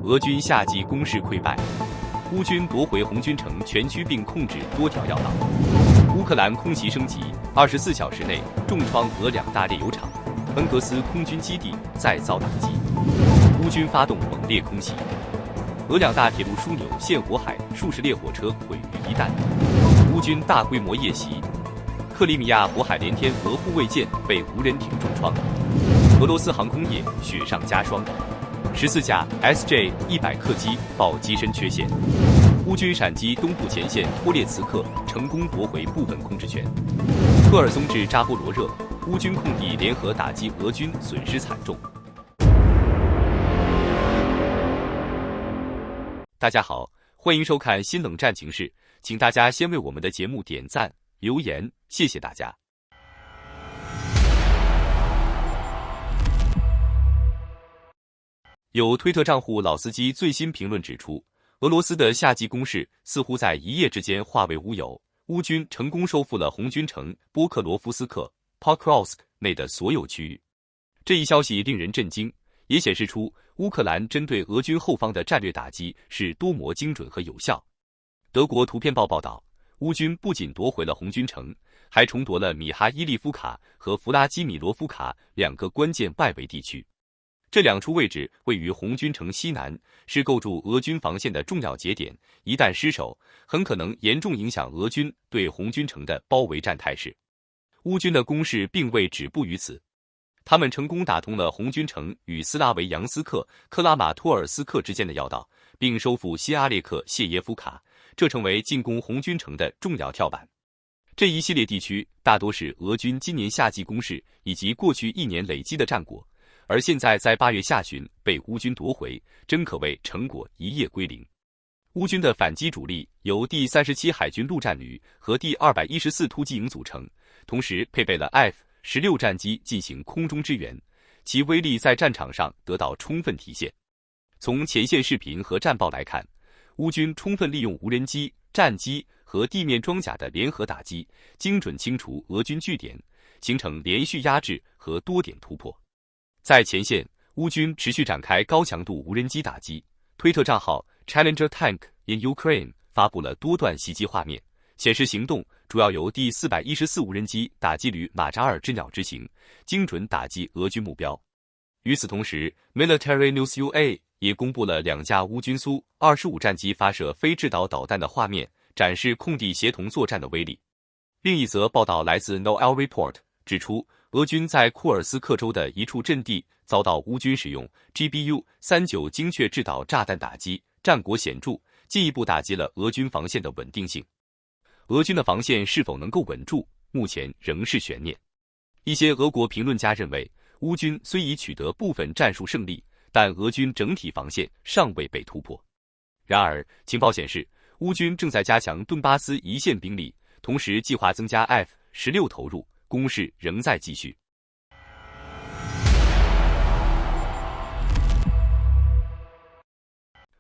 俄军夏季攻势溃败，乌军夺回红军城全区并控制多条要道。乌克兰空袭升级，24小时内重创俄两大炼油厂，恩格斯空军基地再遭打击。乌军发动猛烈空袭，俄两大铁路枢纽陷火海，数十列火车毁于一旦。乌军大规模夜袭，克里米亚火海连天，俄护卫舰被无人艇重创。俄罗斯航空业雪上加霜，14架 SJ-100客机报机身缺陷。乌军闪击东部前线托列茨克，成功夺回部分控制权。赫尔松至扎波罗热，乌军空地联合打击俄军，损失惨重。大家好，欢迎收看新冷战情势，请大家先为我们的节目点赞、留言，谢谢大家。有推特账户老司机最新评论指出，俄罗斯的夏季攻势似乎在一夜之间化为乌有，乌军成功收复了红军城波克罗夫斯克 Pokrovsk 内的所有区域。这一消息令人震惊，也显示出乌克兰针对俄军后方的战略打击是多么精准和有效。德国图片报报道，乌军不仅夺回了红军城，还重夺了米哈伊利夫卡和弗拉基米罗夫卡两个关键外围地区。这两处位置位于红军城西南，是构筑俄军防线的重要节点，一旦失守，很可能严重影响俄军对红军城的包围战态势。乌军的攻势并未止步于此，他们成功打通了红军城与斯拉维扬斯克、克拉马托尔斯克之间的要道，并收复西阿列克谢耶夫卡，这成为进攻红军城的重要跳板。这一系列地区大多是俄军今年夏季攻势以及过去一年累积的战果，而现在在8月下旬被乌军夺回，真可谓成果一夜归零。乌军的反击主力由第37海军陆战旅和第214突击营组成，同时配备了 F-16战机进行空中支援，其威力在战场上得到充分体现。从前线视频和战报来看，乌军充分利用无人机、战机和地面装甲的联合打击，精准清除俄军据点，形成连续压制和多点突破。在前线，乌军持续展开高强度无人机打击。推特账号 Challenger Tank in Ukraine 发布了多段袭击画面，显示行动主要由第414无人机打击旅马扎尔之鸟执行，精准打击俄军目标。与此同时 Military News UA 也公布了2架乌军苏25战机发射非制导导弹的画面，展示空地协同作战的威力。另一则报道来自 Noel Report， 指出俄军在库尔斯克州的一处阵地遭到乌军使用 GBU-39精确制导炸弹打击，战果显著，进一步打击了俄军防线的稳定性。俄军的防线是否能够稳住，目前仍是悬念。一些俄国评论家认为，乌军虽已取得部分战术胜利，但俄军整体防线尚未被突破。然而，情报显示，乌军正在加强顿巴斯一线兵力，同时计划增加 F-16投入，攻势仍在继续。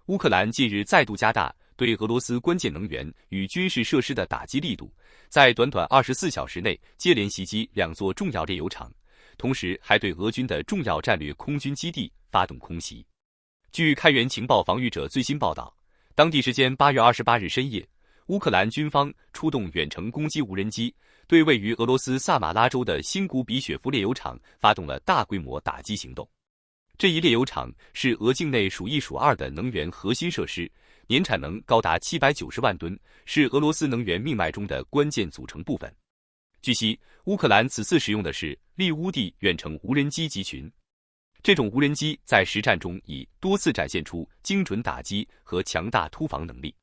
乌克兰近日再度加大对俄罗斯关键能源与军事设施的打击力度，在短短24小时内接连袭击2座重要炼油厂，同时还对俄军的重要战略空军基地发动空袭。据开源情报防御者最新报道，当地时间8月28日深夜，乌克兰军方出动远程攻击无人机，对位于俄罗斯萨马拉州的新古比雪夫炼油厂发动了大规模打击行动。这一炼油厂是俄境内数一数二的能源核心设施，年产能高达790万吨，是俄罗斯能源命脉中的关键组成部分。据悉，乌克兰此次使用的是利乌蒂远程无人机集群。这种无人机在实战中已多次展现出精准打击和强大突防能力。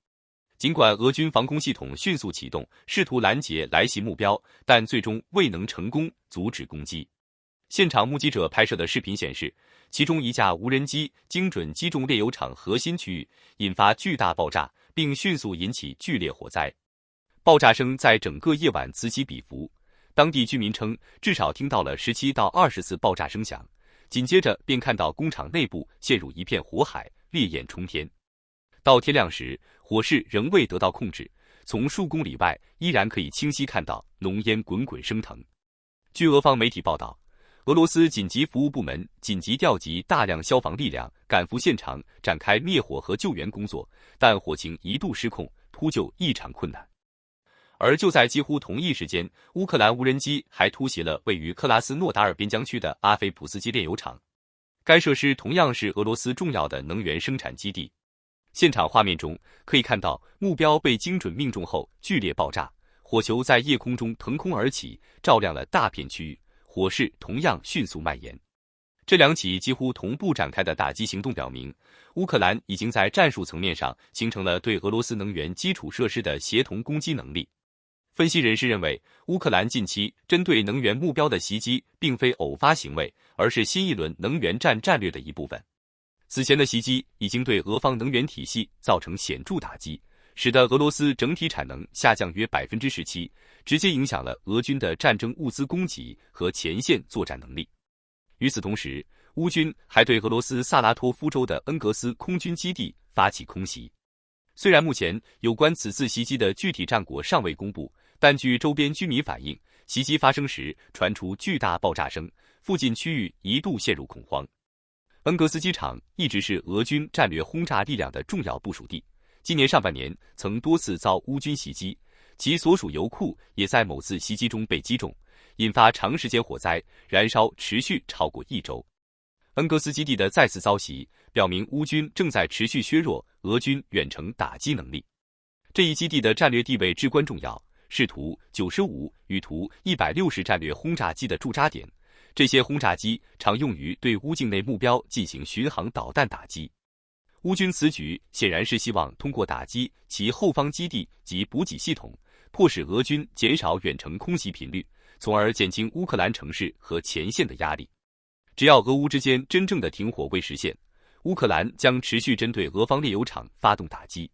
尽管俄军防空系统迅速启动，试图拦截来袭目标，但最终未能成功阻止攻击。现场目击者拍摄的视频显示，其中一架无人机精准击中炼油厂核心区域，引发巨大爆炸，并迅速引起剧烈火灾。爆炸声在整个夜晚此起彼伏，当地居民称至少听到了17到20次爆炸声响，紧接着便看到工厂内部陷入一片火海，烈焰冲天。到天亮时，火势仍未得到控制，从数公里外依然可以清晰看到浓烟滚滚升腾。据俄方媒体报道，俄罗斯紧急服务部门紧急调集大量消防力量，赶赴现场展开灭火和救援工作，但火情一度失控，扑救异常困难。而就在几乎同一时间，乌克兰无人机还突袭了位于克拉斯诺达尔边疆区的阿菲普斯基炼油厂，该设施同样是俄罗斯重要的能源生产基地。现场画面中可以看到，目标被精准命中后剧烈爆炸，火球在夜空中腾空而起，照亮了大片区域，火势同样迅速蔓延。这两起几乎同步展开的打击行动表明，乌克兰已经在战术层面上形成了对俄罗斯能源基础设施的协同攻击能力。分析人士认为，乌克兰近期针对能源目标的袭击并非偶发行为，而是新一轮能源战战略的一部分。此前的袭击已经对俄方能源体系造成显著打击，使得俄罗斯整体产能下降约 17%， 直接影响了俄军的战争物资供给和前线作战能力。与此同时，乌军还对俄罗斯萨拉托夫州的恩格斯空军基地发起空袭。虽然目前有关此次袭击的具体战果尚未公布，但据周边居民反映，袭击发生时传出巨大爆炸声，附近区域一度陷入恐慌。恩格斯机场一直是俄军战略轰炸力量的重要部署地，今年上半年曾多次遭乌军袭击，其所属油库也在某次袭击中被击中，引发长时间火灾，燃烧持续超过1周。恩格斯基地的再次遭袭，表明乌军正在持续削弱俄军远程打击能力。这一基地的战略地位至关重要，是图95与图160战略轰炸机的驻扎点。这些轰炸机常用于对乌境内目标进行巡航导弹打击。乌军此举显然是希望通过打击其后方基地及补给系统，迫使俄军减少远程空袭频率，从而减轻乌克兰城市和前线的压力。只要俄乌之间真正的停火未实现，乌克兰将持续针对俄方炼油厂发动打击。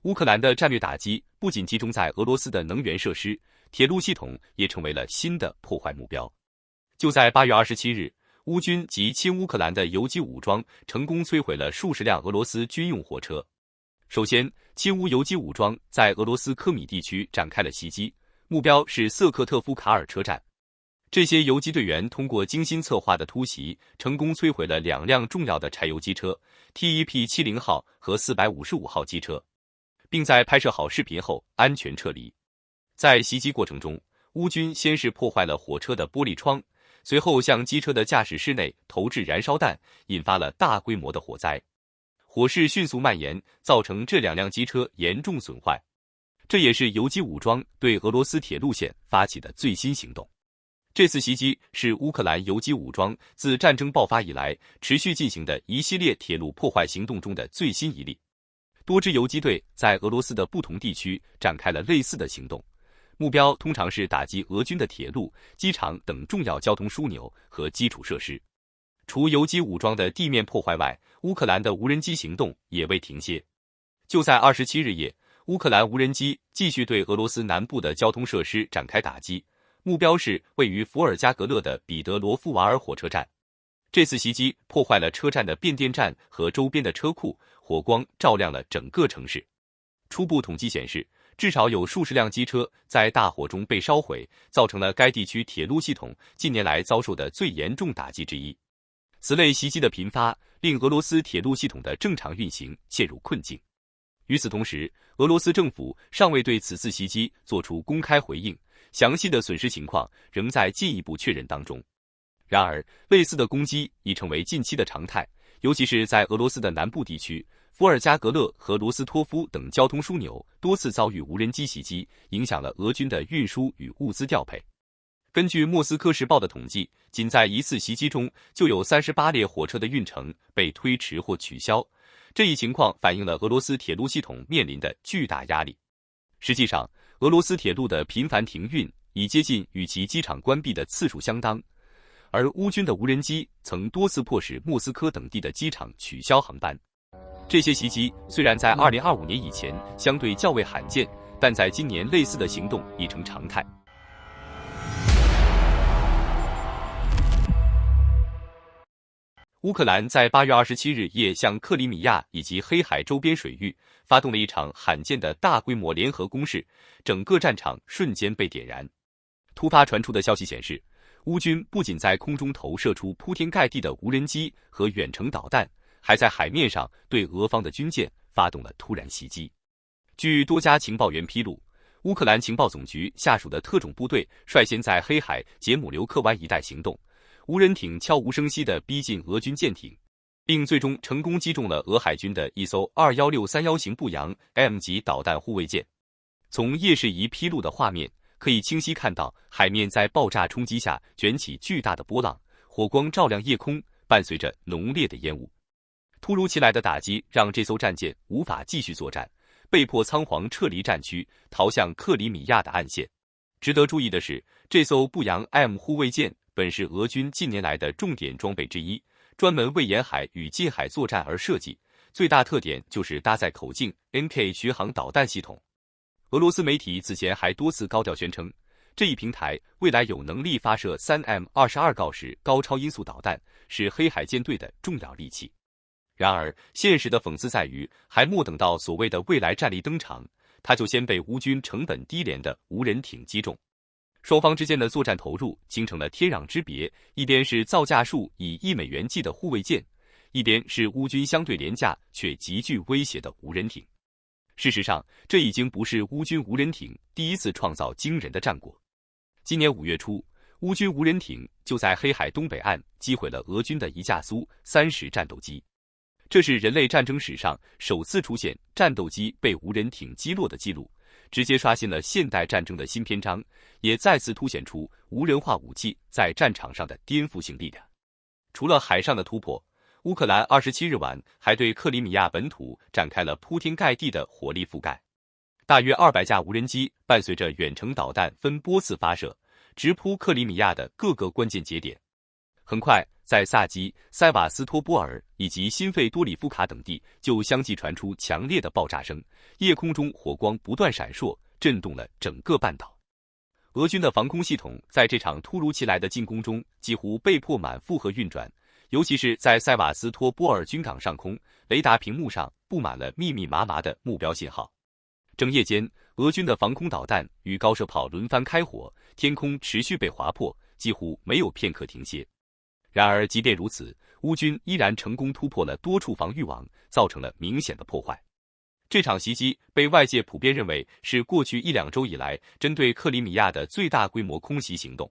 乌克兰的战略打击不仅集中在俄罗斯的能源设施，铁路系统也成为了新的破坏目标。就在8月27日，乌军及亲乌克兰的游击武装成功摧毁了数十辆俄罗斯军用货车。首先，亲乌游击武装在俄罗斯科米地区展开了袭击，目标是瑟克特夫卡尔车站。这些游击队员通过精心策划的突袭，成功摧毁了2辆重要的柴油机车 TEP70 号和455号机车，并在拍摄好视频后安全撤离。在袭击过程中，乌军先是破坏了火车的玻璃窗，随后向机车的驾驶室内投掷燃烧弹，引发了大规模的火灾。火势迅速蔓延，造成这2辆机车严重损坏。这也是游击武装对俄罗斯铁路线发起的最新行动。这次袭击是乌克兰游击武装自战争爆发以来持续进行的一系列铁路破坏行动中的最新一例。多支游击队在俄罗斯的不同地区展开了类似的行动，目标通常是打击俄军的铁路、机场等重要交通枢纽和基础设施。除游击武装的地面破坏外，乌克兰的无人机行动也未停歇。就在27日夜，乌克兰无人机继续对俄罗斯南部的交通设施展开打击，目标是位于伏尔加格勒的彼得罗夫瓦尔火车站。这次袭击破坏了车站的变电站和周边的车库，火光照亮了整个城市。初步统计显示，至少有数十辆机车在大火中被烧毁，造成了该地区铁路系统近年来遭受的最严重打击之一。此类袭击的频发，令俄罗斯铁路系统的正常运行陷入困境。与此同时，俄罗斯政府尚未对此次袭击作出公开回应，详细的损失情况仍在进一步确认当中。然而，类似的攻击已成为近期的常态，尤其是在俄罗斯的南部地区，伏尔加格勒和罗斯托夫等交通枢纽多次遭遇无人机袭击，影响了俄军的运输与物资调配。根据莫斯科时报的统计，仅在一次袭击中就有38列火车的运程被推迟或取消。这一情况反映了俄罗斯铁路系统面临的巨大压力。实际上，俄罗斯铁路的频繁停运已接近与其机场关闭的次数相当，而乌军的无人机曾多次迫使莫斯科等地的机场取消航班。这些袭击虽然在2025年以前相对较为罕见，但在今年类似的行动已成常态。乌克兰在8月27日夜向克里米亚以及黑海周边水域发动了一场罕见的大规模联合攻势，整个战场瞬间被点燃。突发传出的消息显示，乌军不仅在空中投射出铺天盖地的无人机和远程导弹，还在海面上对俄方的军舰发动了突然袭击。据多家情报源披露，乌克兰情报总局下属的特种部队率先在黑海杰姆留克湾一带行动，无人艇悄无声息地逼近俄军舰艇，并最终成功击中了俄海军的一艘21631型步阳 M 级导弹护卫舰。从夜视仪披露的画面可以清晰看到，海面在爆炸冲击下卷起巨大的波浪，火光照亮夜空，伴随着浓烈的烟雾。突如其来的打击让这艘战舰无法继续作战，被迫仓皇撤离战区，逃向克里米亚的岸线。值得注意的是，这艘步阳 M 护卫舰本是俄军近年来的重点装备之一，专门为沿海与近海作战而设计，最大特点就是搭载口径 NK 巡航导弹系统。俄罗斯媒体此前还多次高调宣称，这一平台未来有能力发射 3M22 锆石高超音速导弹，是黑海舰队的重要利器。然而，现实的讽刺在于，还没等到所谓的未来战力登场，它就先被乌军成本低廉的无人艇击中。双方之间的作战投入形成了天壤之别，一边是造价数以亿美元计的护卫舰，一边是乌军相对廉价却极具威胁的无人艇。事实上，这已经不是乌军无人艇第一次创造惊人的战果。今年5月初，乌军无人艇就在黑海东北岸击毁了俄军的一架苏30战斗机，这是人类战争史上首次出现战斗机被无人艇击落的记录，直接刷新了现代战争的新篇章，也再次凸显出无人化武器在战场上的颠覆性力量。除了海上的突破，乌克兰27日晚还对克里米亚本土展开了铺天盖地的火力覆盖，大约200架无人机伴随着远程导弹分波次发射，直扑克里米亚的各个关键节点。很快，在萨基、塞瓦斯托波尔以及新费多里夫卡等地就相继传出强烈的爆炸声，夜空中火光不断闪烁，震动了整个半岛。俄军的防空系统在这场突如其来的进攻中几乎被迫满负荷运转，尤其是在塞瓦斯托波尔军港上空，雷达屏幕上布满了密密麻麻的目标信号。整夜间，俄军的防空导弹与高射炮轮番开火，天空持续被划破，几乎没有片刻停歇。然而，即便如此，乌军依然成功突破了多处防御网，造成了明显的破坏。这场袭击被外界普遍认为是过去1-2周以来针对克里米亚的最大规模空袭行动。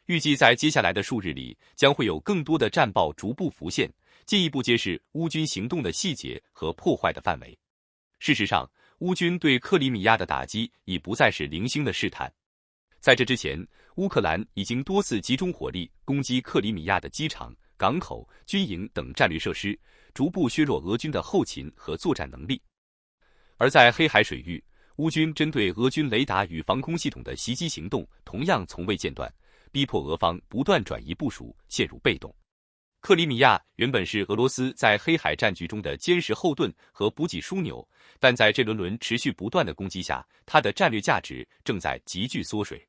预计在接下来的数日里，将会有更多的战报逐步浮现，进一步揭示乌军行动的细节和破坏的范围。事实上，乌军对克里米亚的打击已不再是零星的试探。在这之前，乌克兰已经多次集中火力攻击克里米亚的机场、港口、军营等战略设施，逐步削弱俄军的后勤和作战能力。而在黑海水域，乌军针对俄军雷达与防空系统的袭击行动同样从未间断，逼迫俄方不断转移部署，陷入被动。克里米亚原本是俄罗斯在黑海战局中的坚实后盾和补给枢纽，但在这轮持续不断的攻击下，它的战略价值正在急剧缩水。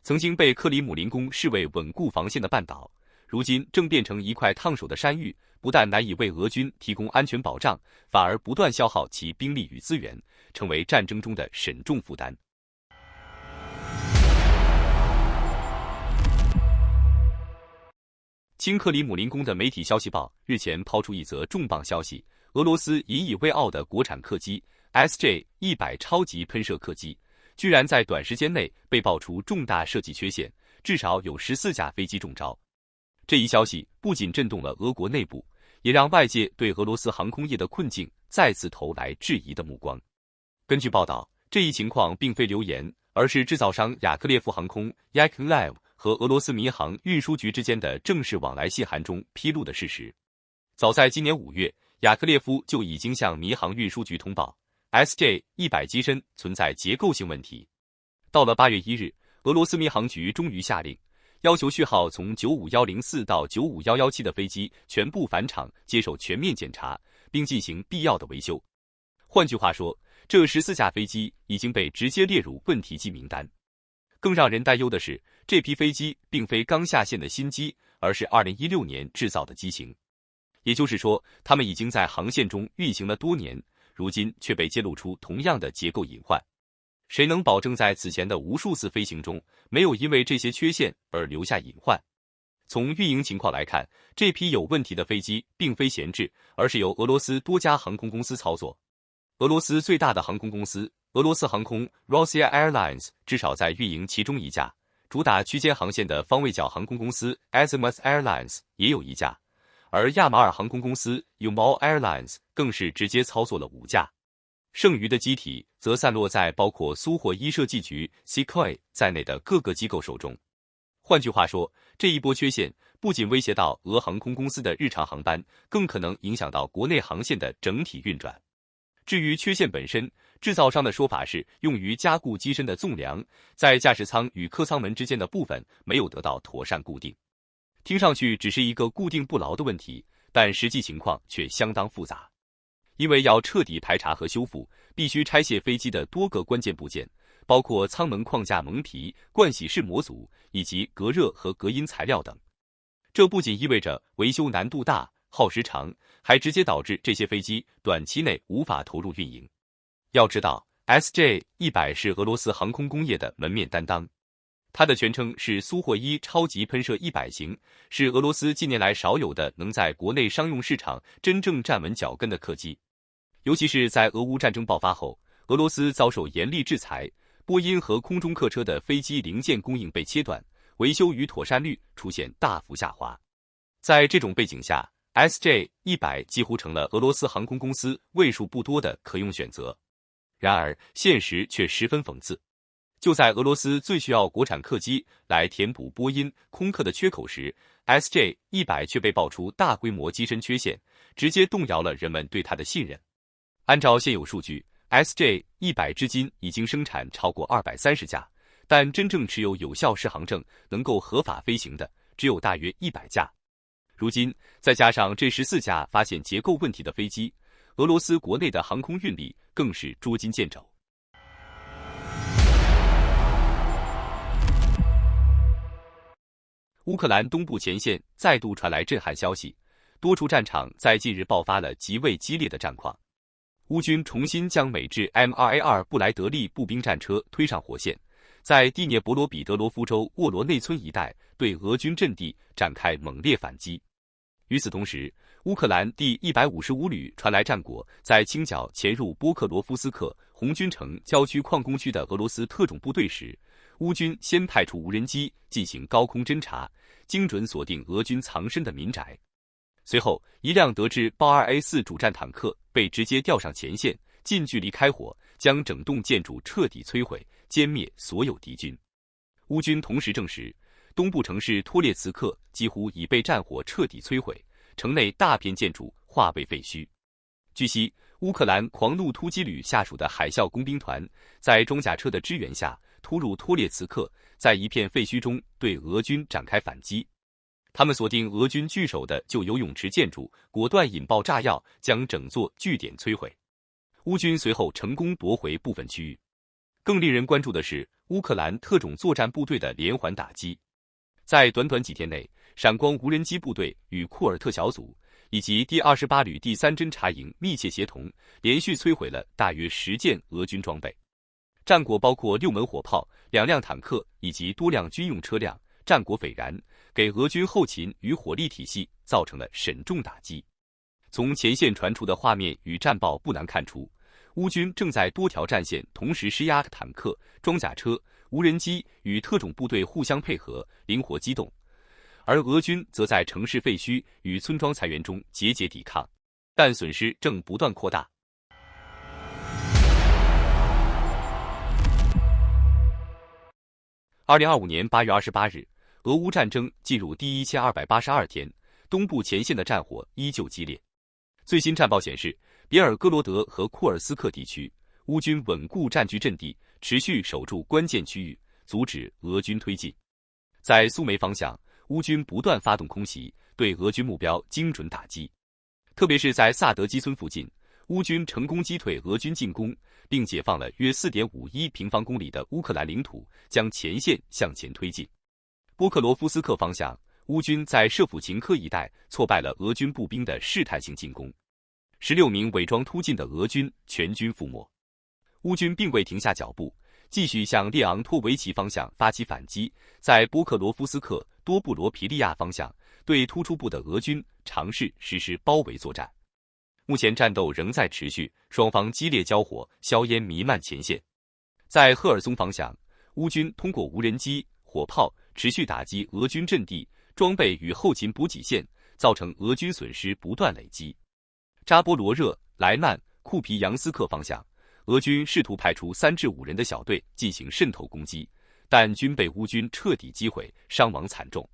曾经被克里姆林宫视为稳固防线的半岛，如今正变成一块烫手的山芋，不但难以为俄军提供安全保障，反而不断消耗其兵力与资源，成为战争中的沈重负担。亲克里姆林宫的媒体消息报日前抛出一则重磅消息，俄罗斯引以为傲的国产客机 SJ-100 超级喷射客机居然在短时间内被爆出重大设计缺陷，至少有14架飞机中招。这一消息不仅震动了俄国内部，也让外界对俄罗斯航空业的困境再次投来质疑的目光。根据报道，这一情况并非流言，而是制造商雅克列夫航空 Yakolev 和俄罗斯民航运输局之间的正式往来信函中披露的事实。早在今年5月，雅克列夫就已经向民航运输局通报 SJ-100 机身存在结构性问题。到了8月1日，俄罗斯民航局终于下令，要求序号从95104到95117的飞机全部返厂接受全面检查，并进行必要的维修。换句话说，这14架飞机已经被直接列入问题机名单。更让人担忧的是，这批飞机并非刚下线的新机，而是2016年制造的机型。也就是说，他们已经在航线中运行了多年，如今却被揭露出同样的结构隐患。谁能保证在此前的无数次飞行中，没有因为这些缺陷而留下隐患？从运营情况来看，这批有问题的飞机并非闲置，而是由俄罗斯多家航空公司操作。俄罗斯最大的航空公司俄罗斯航空 Russia Airlines 至少在运营其中一架，主打区间航线的方位角航空公司 Azimuth Airlines 也有一架，而亚马尔航空公司 Umal Airlines 更是直接操作了5架。剩余的机体则散落在包括苏霍伊设计局 Sukhoi 在内的各个机构手中。换句话说，这一波缺陷不仅威胁到俄航空公司的日常航班，更可能影响到国内航线的整体运转。至于缺陷本身，制造商的说法是用于加固机身的纵梁在驾驶舱与客舱门之间的部分没有得到妥善固定。听上去只是一个固定不牢的问题，但实际情况却相当复杂。因为要彻底排查和修复，必须拆卸飞机的多个关键部件，包括舱门框架蒙皮、盥洗室模组以及隔热和隔音材料等。这不仅意味着维修难度大、耗时长，还直接导致这些飞机短期内无法投入运营。要知道 ，SJ-100 是俄罗斯航空工业的门面担当，它的全称是苏霍伊超级喷射100型，是俄罗斯近年来少有的能在国内商用市场真正站稳脚跟的客机。尤其是在俄乌战争爆发后，俄罗斯遭受严厉制裁，波音和空中客车的飞机零件供应被切断，维修与妥善率出现大幅下滑。在这种背景下， SJ-100 几乎成了俄罗斯航空公司为数不多的可用选择。然而，现实却十分讽刺。就在俄罗斯最需要国产客机来填补波音、空客的缺口时， SJ-100 却被爆出大规模机身缺陷，直接动摇了人们对它的信任。按照现有数据， SJ-100 至今已经生产超过230架，但真正持有有效适航证能够合法飞行的只有大约100架。如今再加上这14架发现结构问题的飞机，俄罗斯国内的航空运力更是捉襟见肘。乌克兰东部前线再度传来震撼消息，多处战场在近日爆发了极为激烈的战况。乌军重新将美制 MRA-2 布莱德利步兵战车推上火线，在第聂伯罗彼得罗夫州沃罗内村一带对俄军阵地展开猛烈反击。与此同时，乌克兰第155旅传来战果，在清剿潜入波克罗夫斯克红军城郊区矿工区的俄罗斯特种部队时，乌军先派出无人机进行高空侦察，精准锁定俄军藏身的民宅。随后，一辆德制豹 2A4 主战坦克被直接调上前线，近距离开火，将整栋建筑彻底摧毁，歼灭所有敌军。乌军同时证实，东部城市托列茨克几乎已被战火彻底摧毁，城内大片建筑化为废墟。据悉，乌克兰狂怒突击旅下属的海啸工兵团在装甲车的支援下突入托列茨克，在一片废墟中对俄军展开反击。他们锁定俄军据守的旧游泳池建筑，果断引爆炸药，将整座据点摧毁。乌军随后成功夺回部分区域。更令人关注的是乌克兰特种作战部队的连环打击。在短短几天内，闪光无人机部队与库尔特小组以及第28旅第3侦察营密切协同，连续摧毁了大约10件俄军装备。战果包括6门火炮、2辆坦克以及多辆军用车辆，战果斐然，给俄军后勤与火力体系造成了沈重打击。从前线传出的画面与战报不难看出，乌军正在多条战线同时施压坦克、装甲车、无人机与特种部队互相配合，灵活机动，而俄军则在城市废墟与村庄残垣中节节抵抗，但损失正不断扩大。2025年8月28日，俄乌战争进入第1282天，东部前线的战火依旧激烈。最新战报显示，别尔哥罗德和库尔斯克地区，乌军稳固占据阵地，持续守住关键区域，阻止俄军推进。在苏梅方向，乌军不断发动空袭，对俄军目标精准打击。特别是在萨德基村附近，乌军成功击退俄军进攻，并解放了约 4.51 平方公里的乌克兰领土，将前线向前推进。波克罗夫斯克方向，乌军在舍甫琴科一带挫败了俄军步兵的试探性进攻，16名伪装突进的俄军全军覆没。乌军并未停下脚步，继续向列昂托维奇方向发起反击，在波克罗夫斯克多布罗皮利亚方向对突出部的俄军尝试实施包围作战。目前战斗仍在持续，双方激烈交火，硝烟弥漫前线。在赫尔松方向，乌军通过无人机、火炮持续打击俄军阵地、装备与后勤补给线，造成俄军损失不断累积。扎波罗热、莱曼、库皮扬斯克方向，俄军试图派出3至5人的小队进行渗透攻击，但均被乌军彻底击毁，伤亡惨重。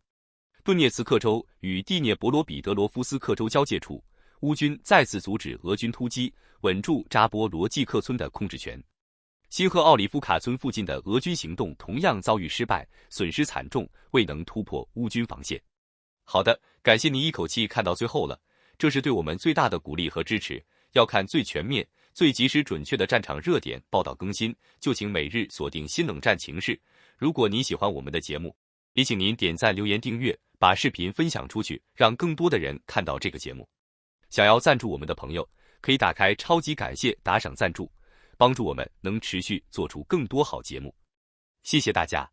顿涅茨克州与蒂涅博罗彼得罗夫斯克州交界处，乌军再次阻止俄军突击，稳住扎波罗季克村的控制权。新赫奥里夫卡村附近的俄军行动同样遭遇失败，损失惨重，未能突破乌军防线。好的，感谢您一口气看到最后了，这是对我们最大的鼓励和支持。要看最全面、最及时准确的战场热点报道更新，就请每日锁定新冷战情势。如果您喜欢我们的节目，也请您点赞、留言、订阅，把视频分享出去，让更多的人看到这个节目。想要赞助我们的朋友，可以打开超级感谢打赏赞助，帮助我们能持续做出更多好节目。谢谢大家。